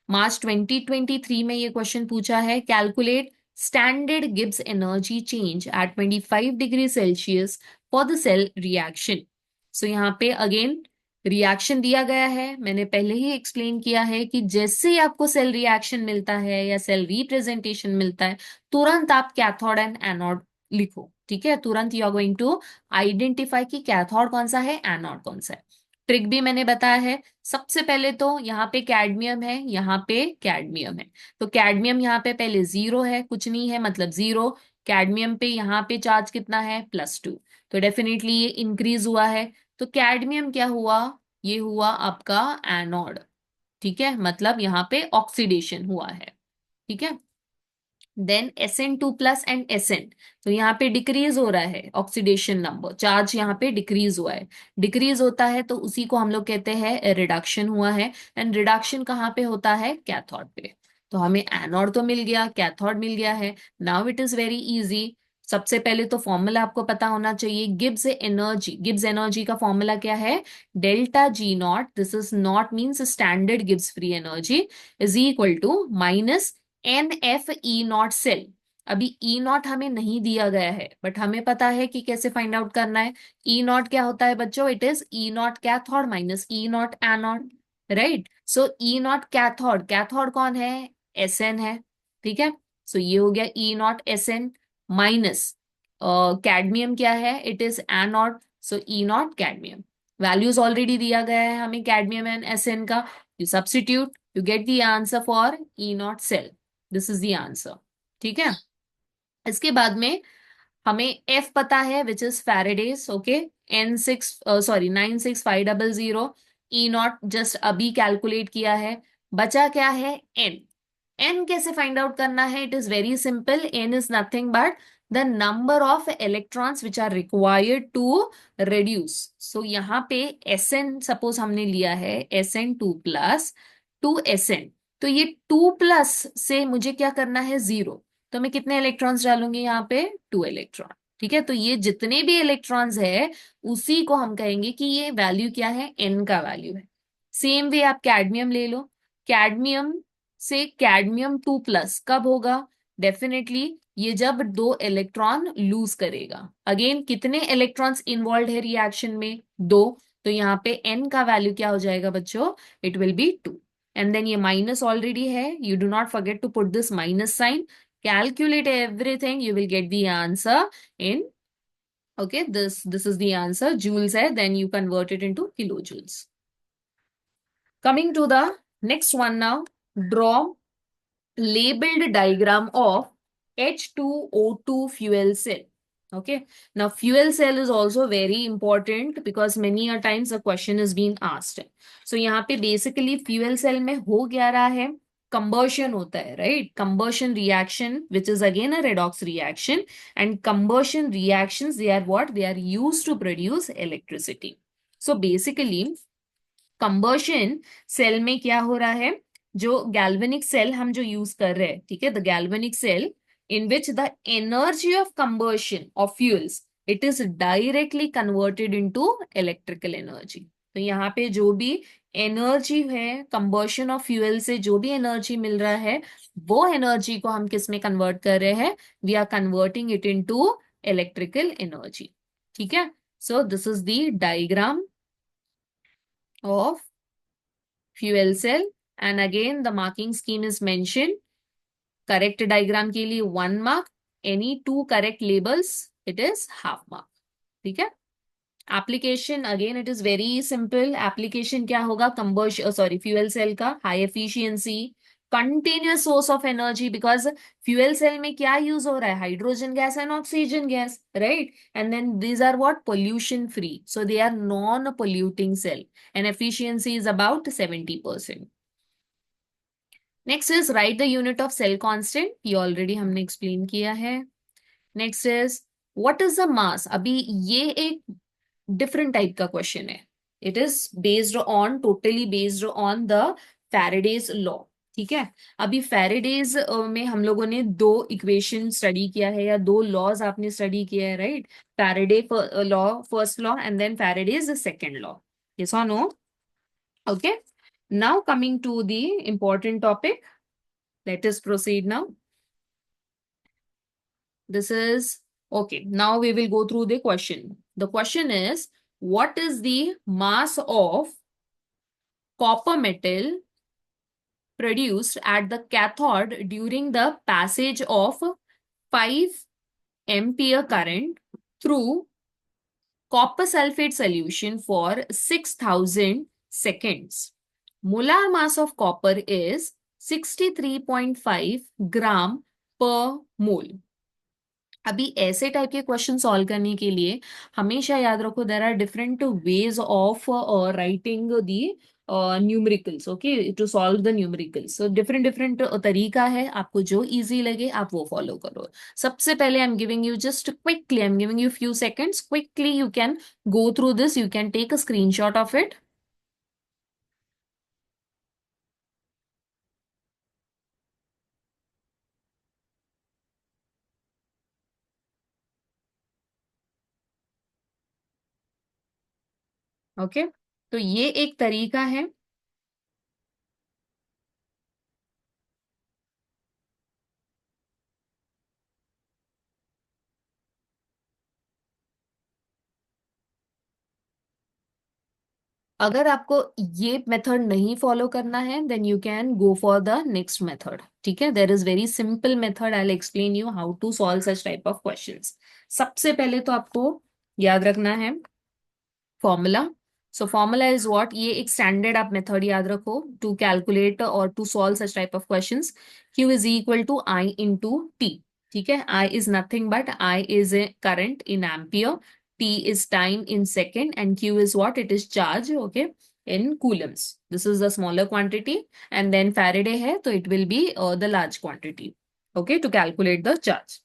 मार्च 2023 में ये क्वेश्चन पूछा है, calculate standard Gibbs energy change at 25 degree Celsius for the cell reaction. So यहाँ पे अगेन रिएक्शन दिया गया है, मैंने पहले ही एक्सप्लेन किया है कि जैसे ही आपको सेल रिएक्शन मिलता है या सेल रिप्रेजेंटेशन मिलता है, तुरंत आप कैथोड एंड एनोड लिखो। ठीक है, तुरंत you are going to identify कि कैथोड कौन सा है, एनोड कौन सा है। ट्रिक भी मैंने बताया है। सबसे पहले तो यहाँ पे कैडमियम है, यहाँ पे कैडमियम है, तो कैडमियम यहाँ पे पहले 0 है, कुछ नहीं है मतलब 0। कैडमियम पे यहाँ पे चार्ज कितना है, +2, तो डेफिनेटली ये इंक्रीज हुआ है। तो कैडमियम क्या हुआ, ये हुआ आपका एनोड। ठीक है, मतलब यहाँ पे ऑक्सीडेशन हुआ है। ठीक है, देन Sn2+ एंड Sn, तो यहाँ पे डिक्रीज हो रहा है ऑक्सीडेशन नंबर, चार्ज यहाँ पे डिक्रीज हुआ है। डिक्रीज होता है तो उसी को हम लोग कहते हैं रिडक्शन हुआ है। एंड रिडक्शन कहाँ पे होता है, कैथोड पे। तो हमें एनोड तो मिल गया, कैथोड मिल गया है। Now it is very easy. सबसे पहले तो फॉर्मूला आपको पता होना चाहिए, गिब्स एनर्जी। गिब्स एनर्जी का फॉर्मूला क्या है, delta G naught, this is naught means standard Gibbs free energy, is equal to minus NFE0 cell. अभी E0 हमें नहीं दिया गया है, बट हमें पता है कि कैसे फाइंड आउट करना है। E0 क्या होता है बच्चों, it is E0 cathode minus E0 anode, right. So E0 cathode, cathode कौन है, Sn है। ठीक है, सो ये हो गया E0 Sn माइनस कैडमियम क्या है, it is anode, so E0 cadmium. Values already दिया गया है हमें कैडमियम एंड Sn का, you substitute, you get the answer for E0 cell. This is the answer. ठीक है, इसके बाद में हमें F पता है which is Faraday's. Okay, N6 96500, E0 just अभी कैलकुलेट किया है, बचा क्या है, N। N कैसे फाइंड आउट करना है, it is very simple, N is nothing but the number of electrons which are required to reduce. So यहाँ पे Sn सपोज हमने लिया है, Sn2+2Sn, तो ये 2+ से मुझे क्या करना है, 0, तो मैं कितने इलेक्ट्रॉन्स डालूंगी यहाँ पे, 2 इलेक्ट्रॉन। ठीक है, तो ये जितने भी इलेक्ट्रॉन्स है उसी को हम कहेंगे कि ये वैल्यू क्या है, N का वैल्यू है। सेम वे आप कैडमियम ले लो, कैडमियम से कैडमियम 2+ कब होगा, डेफिनेटली ये जब 2 इलेक्ट्रॉन लूज करेगा। अगेन कितने इलेक्ट्रॉन्स इन्वॉल्व है रिएक्शन में, 2, तो यहाँ पे N का वैल्यू क्या हो जाएगा बच्चों, it will be 2। And then ये माइनस ऑलरेडी है, you do not forget to put this minus sign, calculate everything, you will get the answer in, okay, this is the answer, joules hai, then you convert it into kilojoules. Coming to the next one now, draw labeled diagram of H2O2 fuel cell. Okay, now fuel cell is also very important because many a times a question is being asked. So यहाँ पे basically fuel cell में हो क्या रहा है, combustion होता है, right. Combustion reaction which is again a redox reaction, and combustion reactions they are what, they are used to produce electricity. So basically combustion cell में क्या हो रहा है, जो गैल्वेनिक सेल हम जो यूज कर रहे हैं, ठीक है, the galvanic cell in which the energy of combustion of fuels, it is directly converted into electrical energy. तो यहाँ पे जो भी एनर्जी है कंबर्शन ऑफ फ्यूल से, जो भी एनर्जी मिल रहा है, वो एनर्जी को हम किस में कन्वर्ट कर रहे हैं, we are converting it into electrical energy. ठीक है, so this is the diagram of fuel cell, and again the marking scheme is mentioned. Correct diagram के लिए 1 mark, any 2 correct labels it is half mark. ठीक है, application again it is very simple. Application क्या होगा, combustion sorry fuel cell का high efficiency continuous source of energy, because fuel cell में क्या use हो रहा है, hydrogen gas and oxygen gas, right. And then these are what, pollution free, so they are non polluting cell, and efficiency is about 70%। Next is right the unit of cell constant, ये already हमने explain किया है। Next is what is the mass, अभी ये एक different type का question है, it is based on, totally based on the Faraday's law. ठीक है, अभी फैराडेज में हम लोगों ने 2 इक्वेशन स्टडी किया है, या 2 लॉज आपने स्टडी किया है, right. Faraday law, first law, and then Faraday's second law, yes और no, okay. Now coming to the important topic, let us proceed now. This is okay. Now we will go through the question. The question is, what is the mass of copper metal produced at the cathode during the passage of 5 ampere current through copper sulfate solution for 6000 seconds? Molar mass of copper is 63.5 gram per mole. अभी ऐसे type के question solve करने के लिए हमेशा याद रखो, there are different ways of writing the numericals, okay, to solve the numericals. So different different तरीका है, आपको जो इजी लगे आप वो फॉलो करो. सबसे पहले I am giving you just quickly, I am giving you few seconds, quickly you can go through this, you can take a screenshot of it. Okay, तो ये एक तरीका है. अगर आपको ये मेथड नहीं फॉलो करना है then you can go for the next method. ठीक है, there is very simple method, I will explain you how to solve such type of questions. सबसे पहले तो आपको याद रखना है formula. So formula is what, ये एक स्टैंडर्ड आप मेथड याद रखो टू कैलकुलेट और to solve such type of questions. Q is equal to I into T. ठीक है, I is nothing but I is a current in ampere, T is time in second, and Q is what? It is charge, okay, in coulombs. This is the smaller quantity, and then Faraday है तो it will be the large quantity, okay, to calculate the charge.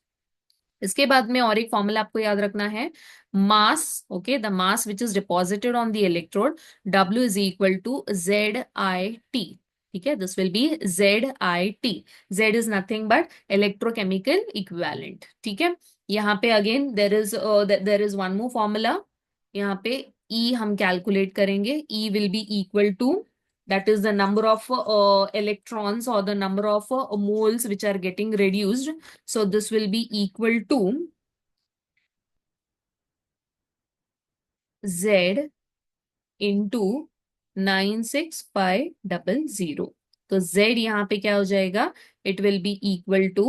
इसके बाद में और एक formula आपको याद रखना है, mass, okay, the mass which is deposited on the electrode, W is equal to ZIT. ठीक है, this will be ZIT. Z is nothing but electrochemical equivalent. ठीक है, यहाँ पे again there is one more formula. यहाँ पे E हम calculate करेंगे. E will be equal to, that is the number of electrons or the number of moles which are getting reduced. So this will be equal to Z into 96500. तो Z यहाँ पे क्या हो जाएगा, it will be equal to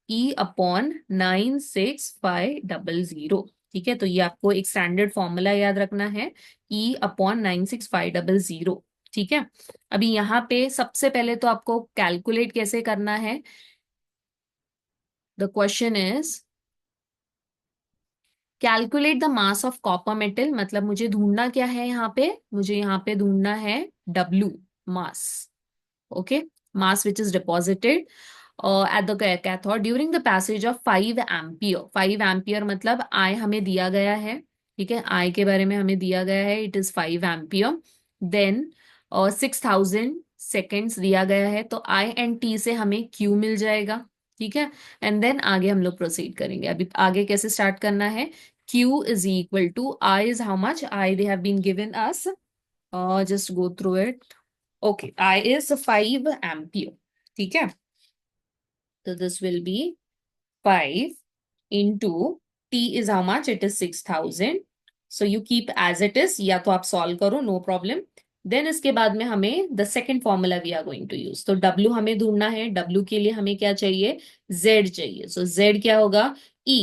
E upon 96500. ठीक है, तो ये आपको एक स्टैंडर्ड फॉर्मूला याद रखना है, E upon 96500. ठीक है, अभी यहाँ पे सबसे पहले तो आपको कैलकुलेट कैसे करना है. The question is calculate the mass of copper metal. मतलब मुझे ढूंढना क्या है यहाँ पे, मुझे यहाँ पे ढूंढना है W mass. Okay, mass which is deposited at the cathode during the passage of 5 ampere. 5 ampere मतलब I हमें दिया गया है. ठीक है, I के बारे में हमें दिया गया है, it is 5 ampere. Then 6000 seconds दिया गया है, तो I एंड T से हमें Q मिल जाएगा. ठीक है, एंड देन आगे हम लोग प्रोसीड करेंगे. अभी आगे कैसे स्टार्ट करना है, Q is equal to I is how much, I they have been given us, just go through it. Okay, I is 5 ampere. ठीक है, तो this will be 5 into T is how much, it is 6000. So you keep as it is, या तो आप solve करो, no problem. Then इसके बाद में हमें the second formula we are going to use. तो W हमें ढूंढना है, W के लिए हमें क्या चाहिए, Z चाहिए. सो Z क्या होगा, E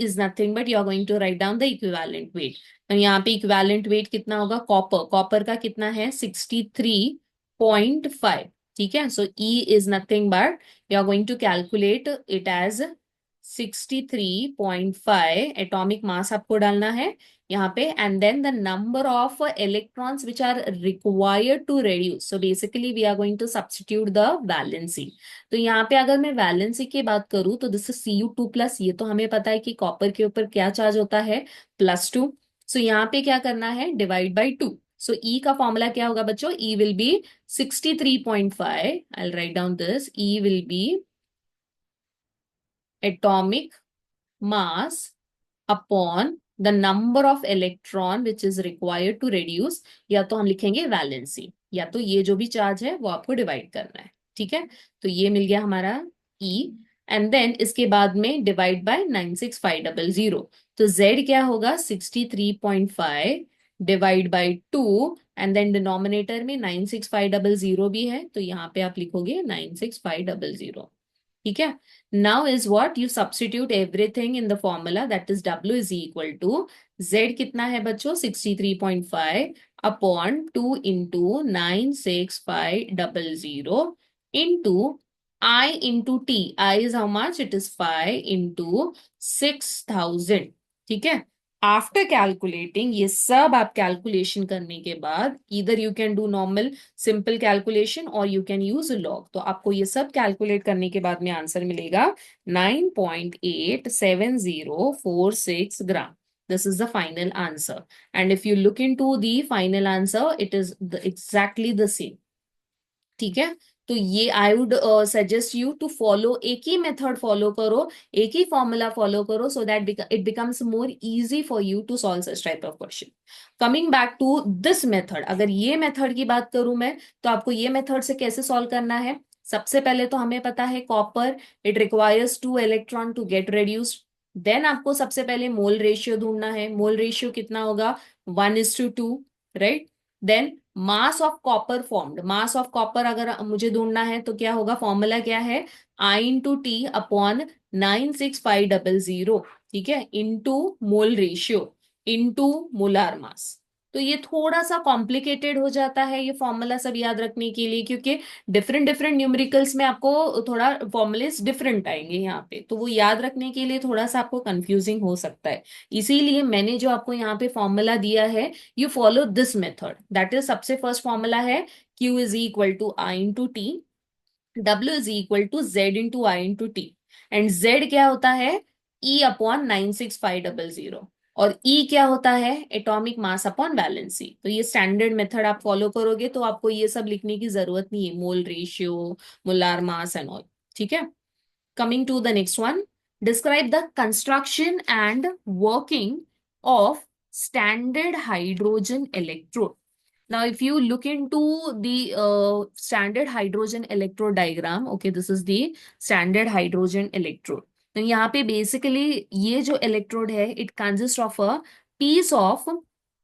is nothing but you are going to write down the equivalent weight. तो यहाँ पे इक्विवेलेंट वेट कितना होगा, कॉपर का कितना है, 63.5. ठीक है, so E is nothing but you are going to calculate it as 63.5 atomic mass आपको डालना है यहाँ पे, and then the number of electrons which are required to reduce. So basically we are going to substitute the valency. तो यहाँ पे अगर मैं वैलेंसी की बात करूं तो दिस इज Cu2+. ये तो हमें पता है कि कॉपर के ऊपर क्या चार्ज होता है, +2. सो यहाँ पे क्या करना है, डिवाइड बाई 2. सो E का फॉर्मूला क्या होगा बच्चों, E will B 63.5. I will write down this, E will B atomic mass upon the number of electron which is required to reduce, या तो हम लिखेंगे वैलेंसी. या तो ये जो भी चार्ज है वो आपको डिवाइड करना है, ठीक है। तो ये मिल गया हमारा E, एंड देन इसके बाद में डिवाइड बाय 96500, तो Z क्या होगा 63.5 divide by 2, and than denominator में 96500 भी है, तो यहाँ पे आप लिखोगे 96500, ठीक है। Now is what you substitute everything in the formula, that is W is equal to Z कितना है बच्चों 63.5 upon 2 into 96500 into I into T, I is how much, it is 5 into 6000, ठीक है। आफ्टर कैलकुलेटिंग, ये सब आप calculation करने के बाद इधर you can do normal simple calculation और यू कैन यूज लॉग, तो आपको ये सब कैलकुलेट करने के बाद में आंसर मिलेगा 9.87046 ग्राम. This is the final answer. And if you look into the final answer, it is exactly the same. ठीक है। तो ये I would suggest you to follow, एक ही मेथड फॉलो करो, एक ही फॉर्मूला फॉलो करो, so that it becomes more easy for you to solve such type of question. Coming back to this method, अगर ये मेथड की बात करूं मैं, तो आपको ये मेथड से कैसे सॉल्व करना है. सबसे पहले तो हमें पता है copper, it requires 2 electron to get reduced. देन आपको सबसे पहले मोल रेशियो ढूंढना है. मोल रेशियो कितना होगा 1:2, right. Then mass of copper formed, mass of copper अगर मुझे ढूंढना है तो क्या होगा, फॉर्मूला क्या है, I/T अपॉन 96500, ठीक है, into mole ratio into molar mass. तो ये थोड़ा सा कॉम्प्लिकेटेड हो जाता है ये फॉर्मूला सब याद रखने के लिए, क्योंकि डिफरेंट डिफरेंट न्यूमेरिकल्स में आपको थोड़ा फॉर्मूलेस डिफरेंट आएंगे यहाँ पे, तो वो याद रखने के लिए थोड़ा सा आपको कंफ्यूजिंग हो सकता है. इसीलिए मैंने जो आपको यहाँ पे फॉर्मूला दिया है, you follow this method. That is, सबसे फर्स्ट फॉर्मूला है Q is equal to I/T, W is equal to Z into I/T, and Z क्या होता है E अपॉन 96500, और E क्या होता है एटॉमिक मास अपॉन वैलेंसी. तो ये स्टैंडर्ड मेथड आप फॉलो करोगे तो आपको ये सब लिखने की जरूरत नहीं है, mole ratio, molar mass and all, ठीक है. Coming to the next one, describe the construction and working of standard hydrogen electrode. Now, if you look into the standard hydrogen electrode diagram, okay, this is the standard hydrogen electrode. तो यहाँ पे basically ये जो electrode है, it consists of a piece of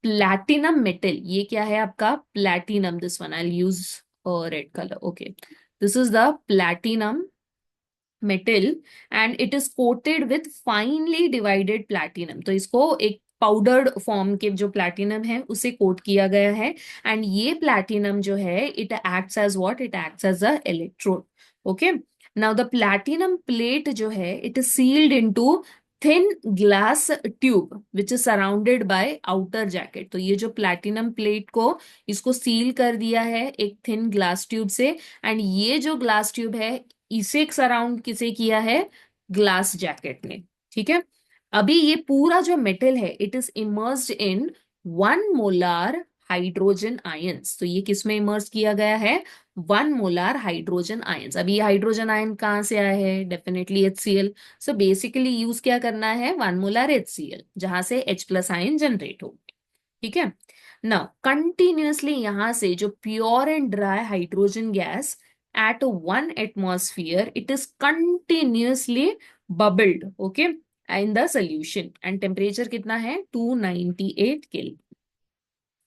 platinum metal. ये क्या है आपका platinum? This one I'll use red color. Okay, this is the platinum metal and it is coated with finally divided platinum. तो इसको एक पाउडर्ड फॉर्म के जो platinum है उसे कोट किया गया है, एंड ये प्लैटिनम जो है it acts as what, it acts as a electrode. Okay, now the platinum plate जो है it is sealed into thin glass tube which is surrounded by outer jacket. तो ये जो प्लैटिनम प्लेट को इसको सील कर दिया है एक थिन ग्लास ट्यूब से, एंड ये जो ग्लास ट्यूब है इसे सराउंड किसे किया है, ग्लास जैकेट ने, ठीक है. अभी ये पूरा जो मेटल है it is immersed in 1 molar hydrogen ions. तो ये किस में इमर्स किया गया है, 1 मोलार हाइड्रोजन आयंस. अभी हाइड्रोजन आयन कहाँ से आया है, definitely HCl. So basically use क्या करना है, 1 मोलार HCl, जहां से H+ आयन जनरेट हो, ठीक है. नाउ कंटिन्यूअसली यहां से जो pure and dry hydrogen gas at 1 atmosphere, it is continuously bubbled, okay, in the solution, and temperature कितना है 298 Kelvin.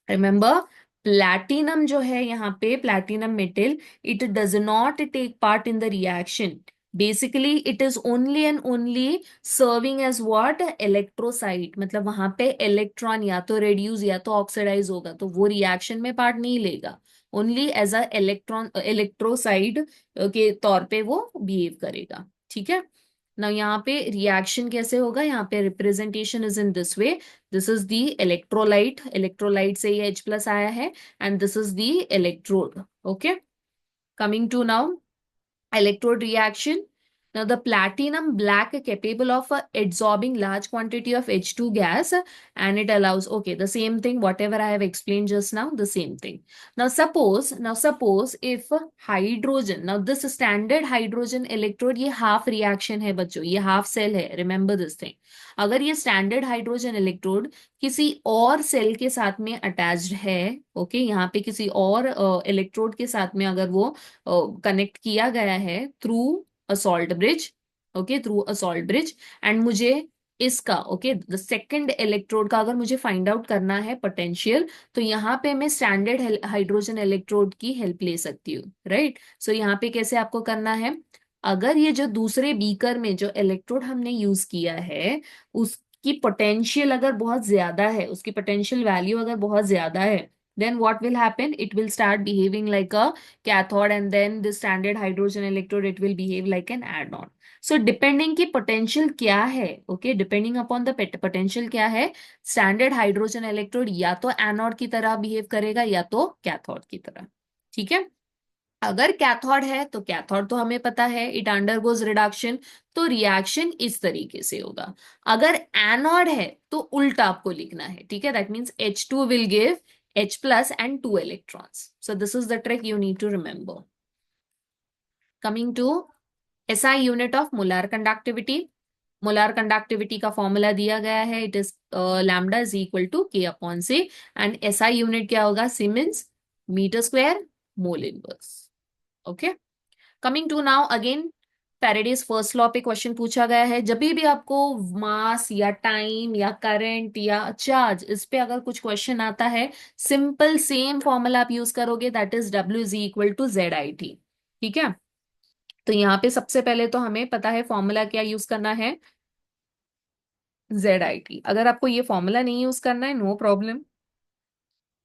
रिमेंबर, प्लैटिनम जो है यहाँ पे platinum metal, it does not take part in the reaction. Basically it is only and only serving as what, electrolyte. मतलब वहां पे electron या तो रेड्यूस या तो ऑक्सीडाइज होगा, तो वो रिएक्शन में पार्ट नहीं लेगा. ओनली एज अ इलेक्ट्रॉन इलेक्ट्रोसाइड के तौर पे वो बिहेव करेगा, ठीक है. ना यहाँ पे रिएक्शन कैसे होगा, यहाँ पे representation is in this way. This is the electrolyte, electrolyte से ये H+ आया है, and this is the electrode. Okay, coming to now electrode reaction. Now the platinum black capable of absorbing large quantity of H2 gas, and it allows, okay, the same thing, whatever I have explained just now, the same thing. Now suppose if hydrogen, now this standard hydrogen electrode, ये half reaction है बच्चों, ये half cell है, remember this thing. अगर ये standard hydrogen electrode किसी और cell के साथ में अटैच्ड है, ओके, यहाँ पे किसी और इलेक्ट्रोड के साथ में अगर वो कनेक्ट किया गया है through a salt bridge, okay, through a salt bridge, and मुझे इसका, ओके, द सेकंड इलेक्ट्रोड का अगर मुझे फाइंड आउट करना है पोटेंशियल, तो यहाँ पे मैं स्टैंडर्ड हाइड्रोजन इलेक्ट्रोड की हेल्प ले सकती हूँ, राइट. सो यहाँ पे कैसे आपको करना है, अगर ये जो दूसरे बीकर में जो इलेक्ट्रोड हमने यूज किया है उसकी पोटेंशियल अगर बहुत ज्यादा है, उसकी पोटेंशियल वैल्यू अगर बहुत ज्यादा है, then what will happen, it will start behaving like a cathode, and then the standard hydrogen electrode, it will behave like an add-on. So depending की potential क्या है, okay, depending upon the potential क्या है, standard hydrogen electrode या तो anode की तरह behave करेगा या तो cathode की तरह. ठीक है. अगर कैथोड है तो कैथोड तो हमें पता है इट अंडरगोज रिडक्शन, तो रिएक्शन इस तरीके से होगा. अगर एनोड है तो उल्टा आपको लिखना है, ठीक है. That means H2 will give H plus and 2 electrons. So this is the trick you need to remember. Coming to SI unit of molar conductivity. Molar conductivity का फॉर्मूला दिया गया है, it is lambda is equal to K upon C, and SI unit क्या होगा, siemens metre square mole inverse. Okay. Coming to now again Faraday's first law पे question पूछा गया है. जब भी आपको मास या टाइम या करंट या चार्ज, इस पे अगर कुछ क्वेश्चन आता है, सिंपल सेम फॉर्मूला आप यूज करोगे, that is W is equal to ZIT. ठीक है. तो यहाँ पे सबसे पहले तो हमें पता है फॉर्मूला क्या यूज करना है, ZIT. अगर आपको ये फॉर्मूला नहीं यूज करना है, no problem,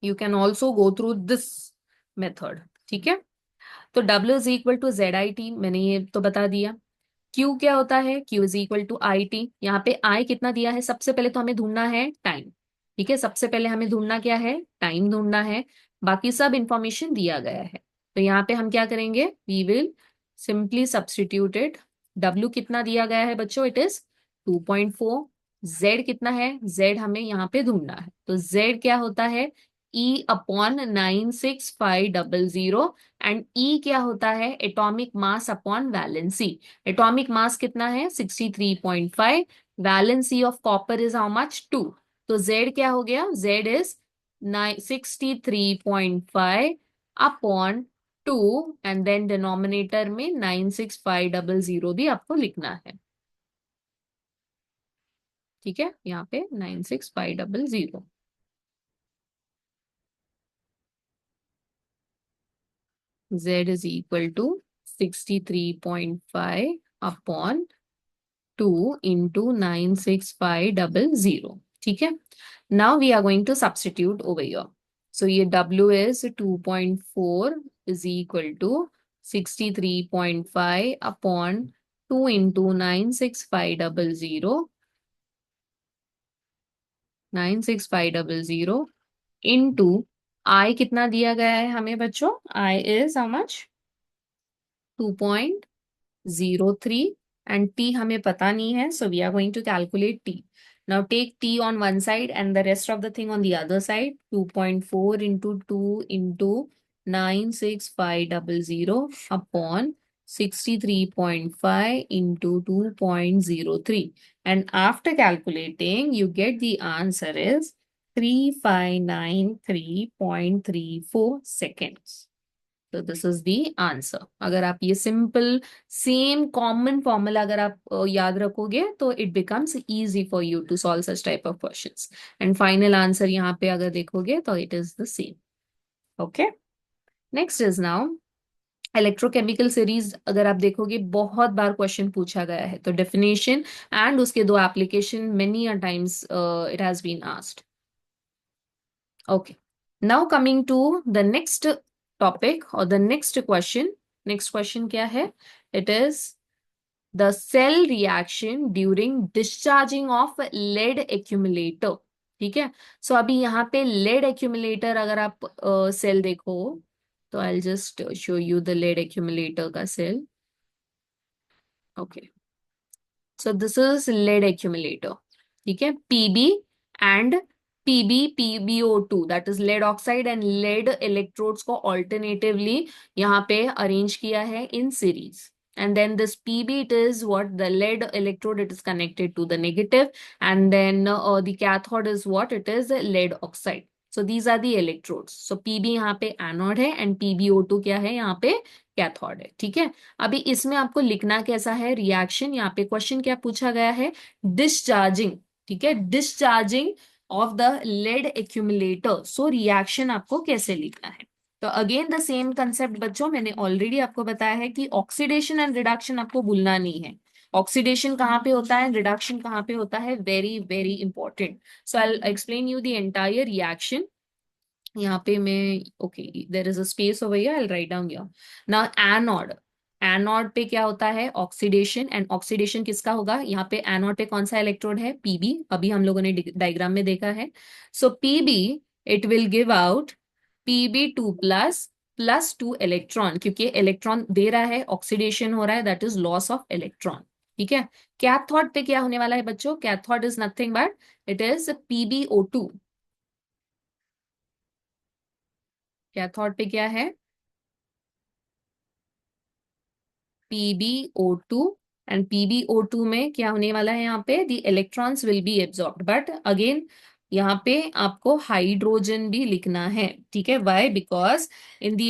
you can also go through this method. ठीक है. तो W is equal to ZIT, मैंने ये तो बता दिया. Q क्या होता है, Q is equal to IT. यहाँ पे I कितना दिया है, सबसे पहले तो हमें ढूंढना है टाइम. ठीक है. सबसे पहले हमें ढूंढना क्या है, टाइम ढूंढना है. बाकी सब इंफॉर्मेशन दिया गया है. तो यहाँ पे हम क्या करेंगे, we will simply substituted. W कितना दिया गया है बच्चों, इट इज 2.4. Z कितना है, Z हमें यहाँ पे ढूंढना है, तो Z क्या होता है, E अपॉन 96500. एंड E क्या होता है, atomic mass upon valency. Atomic mass कितना है, 63.5. Valency of copper is how much, 2. तो Z क्या हो गया, Z is 63.5 upon 2, and than denominator में 96500 भी आपको लिखना है. ठीक है. यहाँ पे 96500. Z is equal to 63.5 upon 2 into 96500. ठीक है. Now we are going to substitute over here. So ये W is 2.4 is equal to 63.5 upon 2 into 96500 into I कितना दिया गया है हमें बच्चों, I is how much, 2.03, and T हमें पता नहीं है, so we are going to calculate T. Now take T on one side and the rest of the thing on the other side. 2.4 into 2 into 96500 upon 63.5 into 2.03. And after calculating, you get the answer is 3593.34 seconds. तो this is the answer. अगर आप ये simple same common formula अगर आप याद रखोगे, तो it becomes easy for you to solve such type of questions. And final answer यहाँ पे अगर देखोगे तो it is the same. Okay. Next is now electrochemical series. अगर आप देखोगे बहुत बार क्वेश्चन पूछा गया है, तो डेफिनेशन एंड उसके दो application many a times it has been asked. Okay. Now coming to the next topic or the next question. Next question क्या है? It is the cell reaction during discharging of lead accumulator. ठीक है. So अभी यहाँ पे lead accumulator अगर आप cell देखो, तो I'll just show you the lead accumulator का cell. Okay, so this is lead accumulator, ठीक है। PB and PBO two, that is lead oxide and lead electrodes को ऑल्टरनेटिवली यहाँ पे अरेंज किया है in series. And then this PB, it is what the lead electrode, it is connected to the negative, and then the cathode is what it is, lead oxide. So these are the electrodes. So PB यहाँ पे anode है and PbO2 क्या है यहाँ पे, cathode है, ठीक है। अभी इसमें आपको लिखना कैसा है रिएक्शन, यहाँ पे क्वेश्चन क्या पूछा गया है, डिस्चार्जिंग, ठीक है, discharging of the lead accumulator. So reaction आपको कैसे लिखना है, तो अगेन द सेम कंसेप्ट बच्चों, मैंने ऑलरेडी आपको बताया है कि ऑक्सीडेशन एंड रिडक्शन आपको भूलना नहीं है। ऑक्सीडेशन कहाँ पे होता है, रिडक्शन कहाँ पे होता है, very very important. So I explain you the entire reaction. यहाँ पे मैं, okay, there is a space over here, I will write down here. Now anode, anode पे क्या होता है, ऑक्सीडेशन, एंड ऑक्सीडेशन किसका होगा, यहाँ पे एनोड पे कौन सा इलेक्ट्रोड है, पीबी, अभी हम लोगों ने डायग्राम में देखा है। So PB, it will give out Pb2 plus 2 electron, क्योंकि इलेक्ट्रॉन दे रहा है, ऑक्सीडेशन हो रहा है, that is loss of electron, ठीक है। कैथोड पे क्या होने वाला है बच्चों, cathode is nothing but it is PbO2। Cathode पे क्या है, PbO2, एंड PbO2 में क्या होने वाला है यहाँ पे, the electrons will be absorbed, but again यहाँ पे आपको हाइड्रोजन भी लिखना है, ठीक है। Why, because in the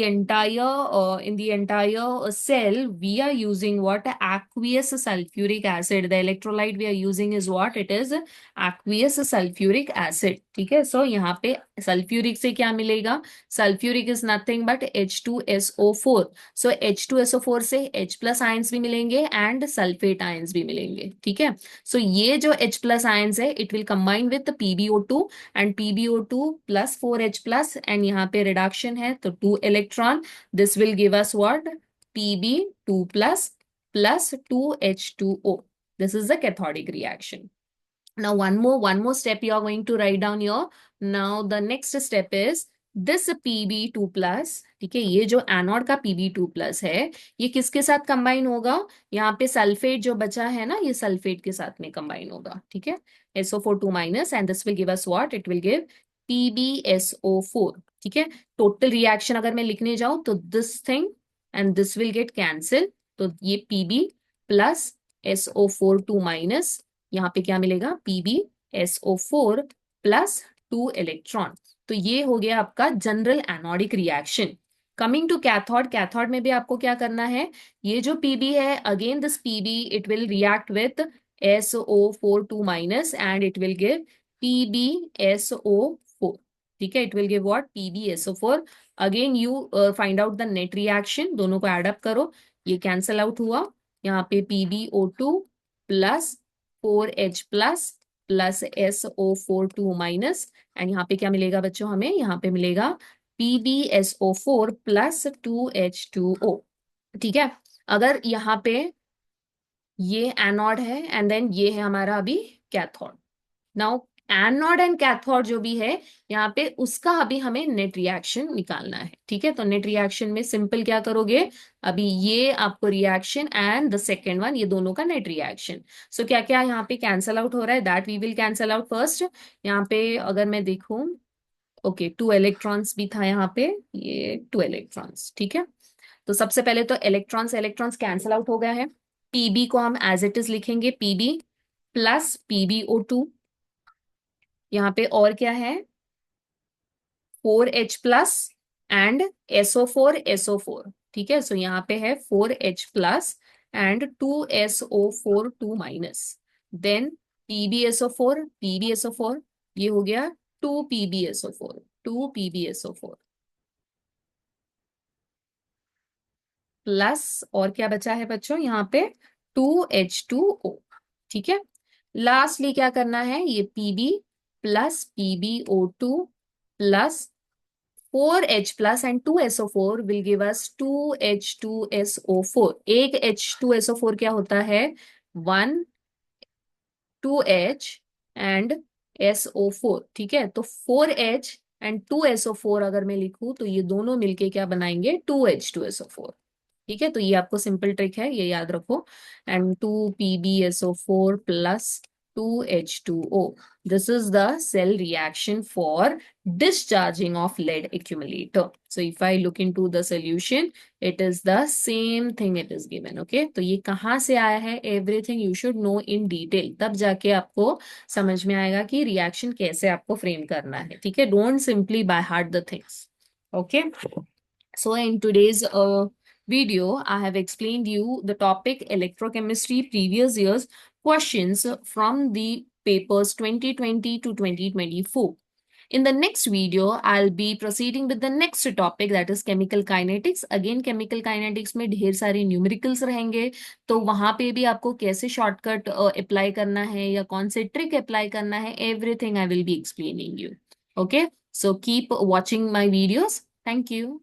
entire cell we are using what, aqueous sulphuric acid, the electrolyte we are using is what, it is aqueous sulphuric acid, ठीक है। सो यहाँ पे सल्फ्यूरिक से क्या मिलेगा, sulphuric is nothing but H2SO4। So H2SO4 से H plus ions भी मिलेंगे एंड सल्फेट आयंस भी मिलेंगे, ठीक है। सो ये जो H प्लस आयंस है, it will combine with PbO2 and PbO2 plus 4H plus, and यहाँ पे रिडक्शन है तो 2 electron, this will give us what, Pb2 plus plus 2H2O। This is the cathodic reaction. Now one more step you are going to write down here. Now the next step is this Pb2 plus, ठीक है, ये जो anode का Pb2 plus है, ये किसके साथ combine होगा, यहाँ पे सल्फेट जो बचा है ना, ये सल्फेट के साथ में कंबाइन होगा, ठीक है। SO4 2 minus, and this will give us what, it will give PbSO4, ठीक है। टोटल रिएक्शन अगर मैं लिखने जाऊं तो this thing and this will get cancel, तो ये Pb प्लस SO4 2 माइनस, यहाँ पे क्या मिलेगा, PbSO4 प्लस 2 इलेक्ट्रॉन। तो ये हो गया आपका general anodic reaction. Coming to cathode, cathode में भी आपको क्या करना है, ये जो Pb है, again this Pb it will react with SO4 2 minus and it will give PbSO4, ठीक है। It will give what, PbSO4। Again you find out the net reaction, दोनों को एड अप करो, ये कैंसल आउट हुआ, यहाँ पे PbO2 plus 4H plus plus SO4 2 minus, and यहाँ पे क्या मिलेगा बच्चों, हमें यहाँ पे मिलेगा PbSO4 प्लस 2H2O, ठीक है। अगर यहाँ पे ये एनोड है एंड देन ये है हमारा अभी cathode. Now anode and cathode जो भी है यहाँ पे, उसका अभी हमें नेट रिएक्शन निकालना है, ठीक है। तो नेट रिएक्शन में सिंपल क्या करोगे, अभी ये आपको reaction and the second one, ये दोनों का नेट रिएक्शन। सो क्या क्या यहाँ पे कैंसल आउट हो रहा है, that we will cancel out first. यहाँ पे अगर मैं देखूं, ओके, 2 इलेक्ट्रॉन्स भी था यहाँ पे, ये 2 इलेक्ट्रॉन्स, ठीक है। तो सबसे पहले तो इलेक्ट्रॉन्स इलेक्ट्रॉन्स कैंसल आउट हो गया है। पीबी को हम एज इट इज लिखेंगे, पीबी प्लस PbO2, यहाँ पे और क्या है, 4H प्लस एंड SO4 ठीक है। सो यहाँ पे है 4H plus and 2SO4 2 minus, then PbSO4 ये हो गया 2PbSO4 प्लस, और क्या बचा है बच्चों यहाँ पे, 2H2O, ठीक है। लास्टली क्या करना है, ये Pb plus PbO2 plus 4H plus and 2SO4 will give us 2H2SO4। एक H2SO4 क्या होता है, 1 2H एंड SO4, ठीक है। तो 4H एंड 2SO4 अगर मैं लिखूं तो ये दोनों मिलके क्या बनाएंगे, 2H2SO4, ठीक है, तो ये आपको सिंपल ट्रिक है, ये याद रखो। And 2PbSO4 plus 2H2O, this is the cell reaction for discharging of lead accumulator. So if I look into the solution, it is the same thing it is given. Okay, तो ये कहाँ से आया है, everything you should know in detail, तब जाके आपको समझ में आएगा कि रिएक्शन कैसे आपको फ्रेम करना है। ठीक है, don't simply by heart the things. Okay, so in today's video, I have explained you the topic electrochemistry previous years questions from the papers 2020 to 2024. In the next video, I'll be proceeding with the next topic, that is chemical kinetics. Again, chemical kinetics में ढेर सारे numericals रहेंगे, तो वहां पे भी आपको कैसे शॉर्टकट अप्लाई करना है या कौन से ट्रिक अप्लाई करना है, everything I will be explaining you. Okay, so keep watching my videos. Thank you.